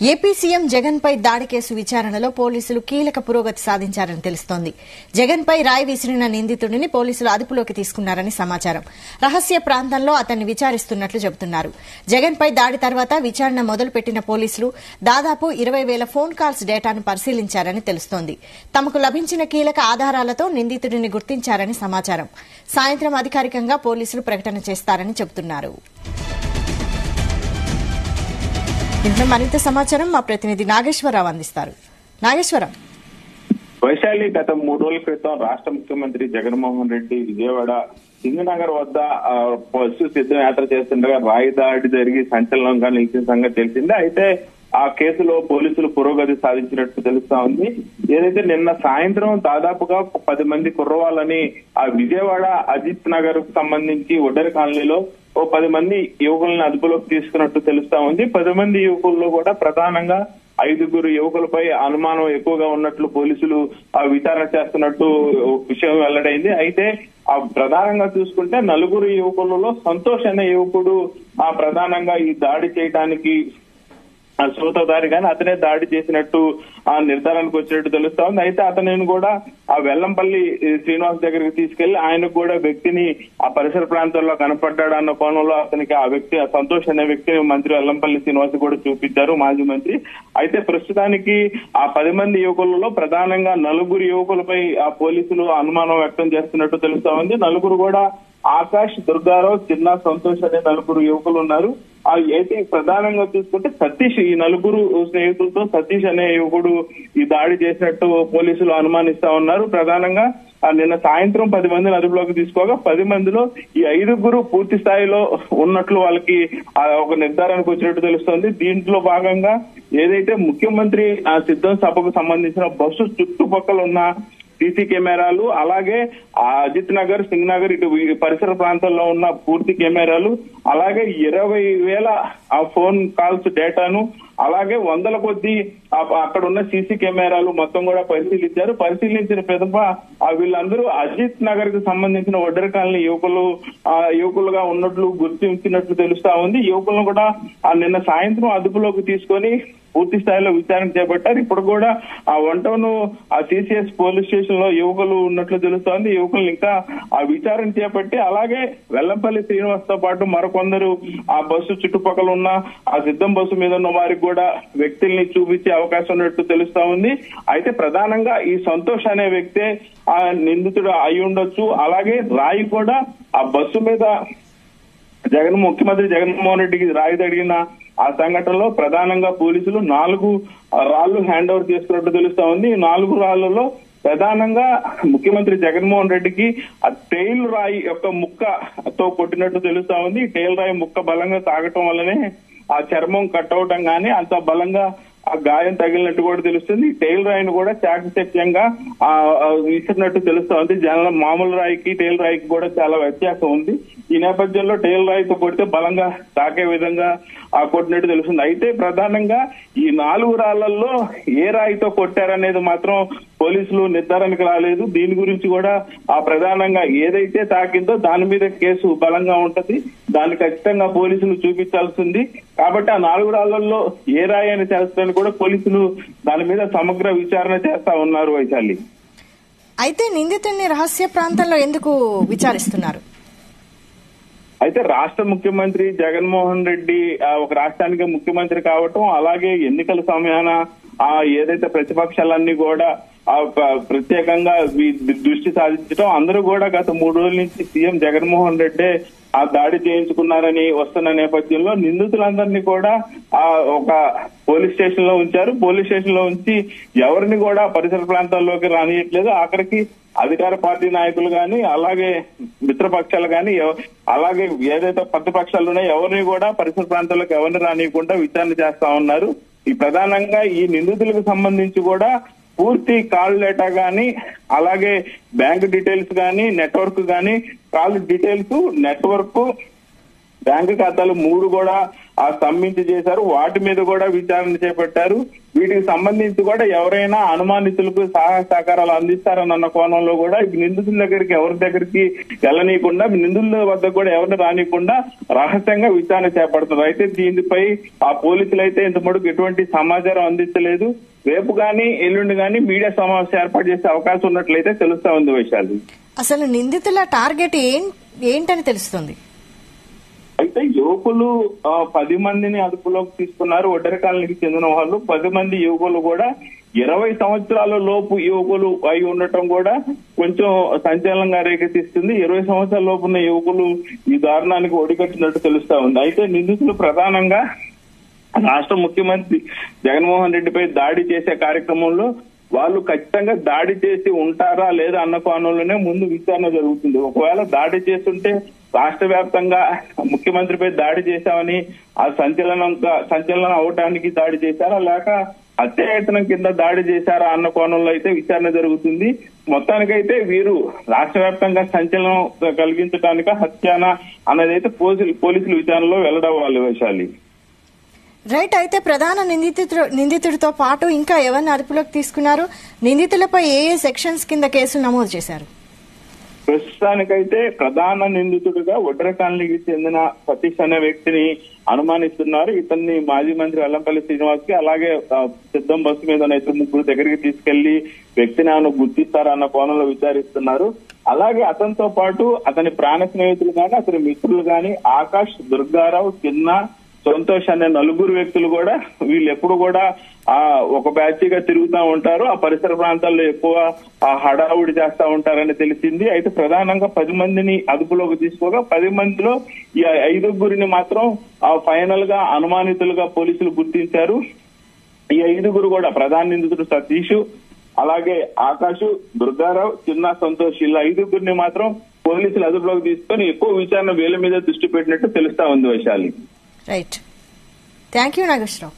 AP CM Jagan పై దాడి case విచారణలో పోలీసులు కీలక పురోగతి సాధించారని తెలుస్తోంది. జగన్ పై రాయి విసిరిన నిందితుడిని పోలీసులు అదుపులోకి తీసుకున్నారని సమాచారం. రహస్య ప్రాంతంలో అతన్ని విచారిస్తున్నట్లు చెబుతున్నారు. జగన్ పై దాడి తర్వాత విచారణ మొదలుపెట్టిన పోలీసులు దాదాపు 20,000 ఫోన్ కాల్స్ డేటాను పరిశీలించారని తెలుస్తోంది. తమకు లభించిన కీలక ఆధారాలతో నిందితుడిని గుర్తించారని సమాచారం. సాయంత్రం అధికారికంగా పోలీసులు ప్రకటన చేస్తారని చెబుతున్నారు. ఇంట్లో మరింత సమాచారం మా ప్రతినిధి నాగేశ్వరరావు అందిస్తారు. నాగేశ్వరరావు, వైశాలి గత 3 రోజుల క్రితం రాష్ట్ర ముఖ్యమంత్రి జగన్మోహన్ రెడ్డి విజయవాడ సింగనగర్ వద్ద బస్సు సిద్ధయాత్ర చేస్తుండగా రాయి దాడి జరిగి సంచలనంగా నిలిచిన సంగతి తెలిసిందే. అయితే ఆ కేసులో పోలీసులు పురోగతి సాధించినట్టు తెలుస్తా ఉంది. ఏదైతే నిన్న సాయంత్రం దాదాపుగా 10 మంది కుర్రవాళ్ళని ఆ విజయవాడ అజిత్ నగర్ కు సంబంధించి ఒడ్డరి కాలనీలో 10 మంది యువకులను అదుపులోకి తీసుకున్నట్టు తెలుస్తా ఉంది. 10 మంది యువకుల్లో కూడా ప్రధానంగా 5 యువకులపై అనుమానం ఎక్కువగా ఉన్నట్లు పోలీసులు విచారణ చేస్తున్నట్టు విషయం వెల్లడైంది. అయితే ఆ ప్రధానంగా చూసుకుంటే 4 యువకులలో సంతోష్ అనే యువకుడు ప్రధానంగా ఈ దాడి చేయడానికి సూత్రధారి గాని అతనే దాడి చేసినట్టు ఆ నిర్ధారణకు వచ్చినట్టు తెలుస్తా ఉంది. అయితే అతనిని కూడా ఆ వెల్లంపల్లి శ్రీనివాస్ దగ్గరికి తీసుకెళ్లి ఆయనకు కూడా వ్యక్తిని ఆ పరిసర ప్రాంతాల్లో కనపడ్డాడు అన్న కోణంలో అతనికి ఆ వ్యక్తి సంతోష్ అనే వ్యక్తిని మంత్రి వెల్లంపల్లి శ్రీనివాస్ కూడా చూపించారు, మాజీ మంత్రి. అయితే ప్రస్తుతానికి ఆ 10 మంది యువకులలో ప్రధానంగా 4 యువకులపై ఆ పోలీసులు అనుమానం వ్యక్తం చేస్తున్నట్టు తెలుస్తా ఉంది. 4 కూడా ఆకాష్, దుర్గారావు, చిన్న, సంతోష్ అనే 4 యువకులు ఉన్నారు. అయితే ప్రధానంగా చూసుకుంటే సతీష్, ఈ 4 స్నేహితులతో సతీష్ అనే యువకుడు ఈ దాడి చేసినట్టు పోలీసులు అనుమానిస్తా ఉన్నారు. ప్రధానంగా నిన్న సాయంత్రం 10 మందిని అదుపులోకి తీసుకోగా 10 మందిలో ఈ 5 పూర్తి స్థాయిలో ఉన్నట్లు వాళ్ళకి ఒక నిర్ధారణకు వచ్చినట్టు తెలుస్తోంది. దీంట్లో భాగంగా ఏదైతే ముఖ్యమంత్రి సిద్ధం సభకు సంబంధించిన బస్సు చుట్టుపక్కల ఉన్న సీసీ కెమెరాలు, అలాగే అజిత్ నగర్, సింగ్ నగర్ ఇటు పరిసర ప్రాంతాల్లో ఉన్న పూర్తి కెమెరాలు, అలాగే 20,000 ఆ ఫోన్ కాల్స్ డేటాను, అలాగే 100ల కొద్దీ అక్కడ ఉన్న సీసీ కెమెరాలు మొత్తం కూడా పరిశీలించారు. పరిశీలించిన పిదప వీళ్ళందరూ అజిత్ నగర్ కు సంబంధించిన ఒడ్డరి కాలనీ యువకులుగా ఉన్నట్లు గుర్తించినట్లు తెలుస్తా ఉంది. యువకులను కూడా నిన్న సాయంత్రం అదుపులోకి తీసుకొని పూర్తి స్థాయిలో విచారణ చేపట్టారు. ఇప్పుడు కూడా ఆ 1 టౌన్ ఆ సిసిఎస్ పోలీస్ స్టేషన్ లో యువకులు ఉన్నట్లు తెలుస్తోంది. యువకులు ఇంకా ఆ విచారణ చేపట్టి అలాగే వెల్లంపల్లి శ్రీనివాస్ తో పాటు మరికొందరు ఆ బస్సు చుట్టుపక్కల ఉన్న ఆ సిద్ధం బస్సు మీద ఉన్న వారికి కూడా వ్యక్తుల్ని చూపించే అవకాశం ఉన్నట్టు తెలుస్తా ఉంది. అయితే ప్రధానంగా ఈ సంతోష్ అనే వ్యక్తే ఆ నిందితుడు అయి ఉండొచ్చు. అలాగే రాయి కూడా ఆ బస్సు మీద ముఖ్యమంత్రి జగన్మోహన్ రెడ్డికి రాయి తగిలిన ఆ సంఘటనలో ప్రధానంగా పోలీసులు 4 రాళ్లు హ్యాండ్ ఓవర్ చేసుకున్నట్టు తెలుస్తా ఉంది. ఈ 4 రాళ్లలో ప్రధానంగా ముఖ్యమంత్రి జగన్మోహన్ రెడ్డికి ఆ టెయిల్ రాయి యొక్క ముక్కతో కొట్టినట్టు తెలుస్తా ఉంది. ఈ టెయిల్ రాయి ముక్క బలంగా తాగటం వల్లనే ఆ చర్మం కట్ అవటం గానీ అంత బలంగా ఆ గాయం తగిలినట్టు కూడా తెలుస్తుంది. టెయిల్ రాయిని కూడా చాకచక్యంగా విసిరినట్టు తెలుస్తా ఉంది. మామూలు రాయికి టెయిల్ రాయికి కూడా చాలా వ్యత్యాసం ఉంది. ఈ నేపథ్యంలో టెయిల్ రాయితో కొడితే బలంగా తాకే విధంగా కొట్టినట్టు తెలుస్తుంది. అయితే ప్రధానంగా ఈ 4 రాళ్లలో ఏ రాయితో కొట్టారనేది మాత్రం పోలీసులు నిర్ధారణకు రాలేదు. దీని గురించి కూడా ప్రధానంగా ఏదైతే తాకిందో దాని మీద కేసు బలంగా ఉంటది, దాన్ని ఖచ్చితంగా పోలీసులు చూపించాల్సింది. కాబట్టి ఆ 4 రాళ్లలో ఏ రాయి అని తెలుస్తుందని కూడా పోలీసులు దాని మీద సమగ్ర విచారణ చేస్తా ఉన్నారు. వైశాలి, అయితే నిందితుడిని రహస్య ప్రాంతంలో ఎందుకు విచారిస్తున్నారు? అయితే రాష్ట్ర ముఖ్యమంత్రి జగన్మోహన్ రెడ్డి ఒక రాష్ట్రానికి ముఖ్యమంత్రి కావటం, అలాగే ఎన్నికల సమయాన ఏదైతే ప్రతిపక్షాలన్నీ కూడా ప్రత్యేకంగా దృష్టి సాధించడం, అందరూ కూడా గత 3 రోజుల నుంచి సీఎం జగన్మోహన్ రెడ్డి ఆ దాడి చేయించుకున్నారని వస్తున్న నేపథ్యంలో నిందితులందరినీ కూడా ఒక పోలీస్ స్టేషన్ లో ఉంచారు. పోలీస్ స్టేషన్ లో ఉంచి ఎవరిని కూడా పరిసర ప్రాంతాల్లోకి రానియట్లేదు. ఆఖరికి అధికార పార్టీ నాయకులు గాని, అలాగే మిత్రపక్షాలు గాని, అలాగే ఏదైతే ప్రతిపక్షాలు ఉన్నాయో ఎవరిని కూడా పరిసర ప్రాంతాల్లోకి ఎవరిని రానియకుండా విచారణ చేస్తా ఉన్నారు. ఈ ప్రధానంగా ఈ నిందితులకు సంబంధించి కూడా పూర్తి కాల్ డేటా గానీ, అలాగే బ్యాంక్ డీటెయిల్స్ గానీ, నెట్వర్క్ గానీ, కాల్ డీటెయిల్స్, నెట్వర్క్, బ్యాంకు ఖాతాలు 3 కూడా స్తంభించి చేశారు. వాటి మీద కూడా విచారణ చేపట్టారు. వీటికి సంబంధించి కూడా ఎవరైనా అనుమానితులకు సహాయ సహకారాలు అందిస్తారన్న కోణంలో కూడా నిందితుల దగ్గరికి ఎవరి దగ్గరికి వెళ్ళనీయకుండా, నిందితుల వద్ద కూడా ఎవరిని రానియకుండా రహస్యంగా విచారణ చేపడుతున్నారు. అయితే దీనిపై ఆ పోలీసులు అయితే ఇంత మటుకు ఎటువంటి సమాచారం అందించలేదు. రేపు గాని ఎల్లుండి గాని మీడియా సమావేశం ఏర్పాటు చేసే అవకాశం ఉన్నట్లయితే తెలుస్తా ఉంది వైశాలి. అసలు నిందితుల టార్గెట్ ఏంటని తెలుస్తుంది? అయితే యువకులు 10 మందిని అదుపులోకి తీసుకున్నారు. ఒడ్డెర కాలనీకి చెందిన వాళ్ళు 10 మంది యువకులు కూడా 20 సంవత్సరాల లోపు యువకులు అయి ఉండటం కూడా కొంచెం సంచలనంగా రేకెత్తిస్తుంది. 20 సంవత్సరాల లోపు ఉన్న యువకులు ఈ దారుణానికి ఒడిగట్టినట్టు తెలుస్తా ఉంది. అయితే నిందితులు ప్రధానంగా రాష్ట్ర ముఖ్యమంత్రి జగన్మోహన్ రెడ్డిపై దాడి చేసే కార్యక్రమంలో వాళ్ళు ఖచ్చితంగా దాడి చేసి ఉంటారా లేదా అన్న కోణంలోనే ముందు విచారణ జరుగుతుంది. ఒకవేళ దాడి చేస్తుంటే రాష్ట్ర వ్యాప్తంగా ముఖ్యమంత్రిపై దాడి చేశామని ఆ సంచలనం అవటానికి దాడి చేశారా లేక హత్యాయత్నం కింద దాడి చేశారా అన్న కోణంలో అయితే విచారణ జరుగుతుంది. మొత్తానికైతే వీరు రాష్ట్ర వ్యాప్తంగా సంచలనం కలిగించడానిక హత్యానా అన్నది అయితే పోలీసులు విచారణలో వెల్లడవ్వాలి వైశాలి. రైట్. అయితే ప్రధాన నిందితుడితో పాటు ఇంకా ఎవరిని అదుపులోకి తీసుకున్నారు? నిందితులపై ఏ సెక్షన్స్ కింద కేసులు నమోదు చేశారు? ప్రస్తుతానికైతే ప్రధాన నిందితుడిగా ఒడ్డెర కాలనీకి చెందిన సతీష్ అనే వ్యక్తిని అనుమానిస్తున్నారు. ఇతన్ని మాజీ మంత్రి వెల్లంపల్లి శ్రీనివాస్ కి అలాగే సిద్ధం బస్సు మీద ముగ్గురు దగ్గరికి తీసుకెళ్లి వ్యక్తిని ఆయన గుర్తిస్తారన్న కోణంలో విచారిస్తున్నారు. అలాగే అతనితో పాటు అతని ప్రాణ స్నేహితులు గాని అతని మిత్రులు గాని ఆకాష్, దుర్గారావు, చిన్న, సంతోష్ అనే 4 వ్యక్తులు కూడా వీళ్ళు ఎప్పుడు కూడా ఒక బ్యాచ్ గా తిరుగుతూ ఉంటారు. ఆ పరిసర ప్రాంతాల్లో ఎక్కువ హడావుడి చేస్తా ఉంటారని తెలిసింది. అయితే ప్రధానంగా 10 మందిని అదుపులోకి తీసుకోగా 10 మందిలో ఈ 5 మాత్రం ఫైనల్ గా అనుమానితులుగా పోలీసులు గుర్తించారు. ఈ 5 కూడా ప్రధాన నిందితుడు సతీష్, అలాగే ఆకాష్, దుర్గారావు, చిన్న, సంతోష్ ఇలా 5 మాత్రం పోలీసులు అదుపులోకి తీసుకొని ఎక్కువ విచారణ వీళ్ళ మీద దృష్టి పెట్టినట్టు తెలుస్తా ఉంది Vaishali. Right. Thank you Nageswararao.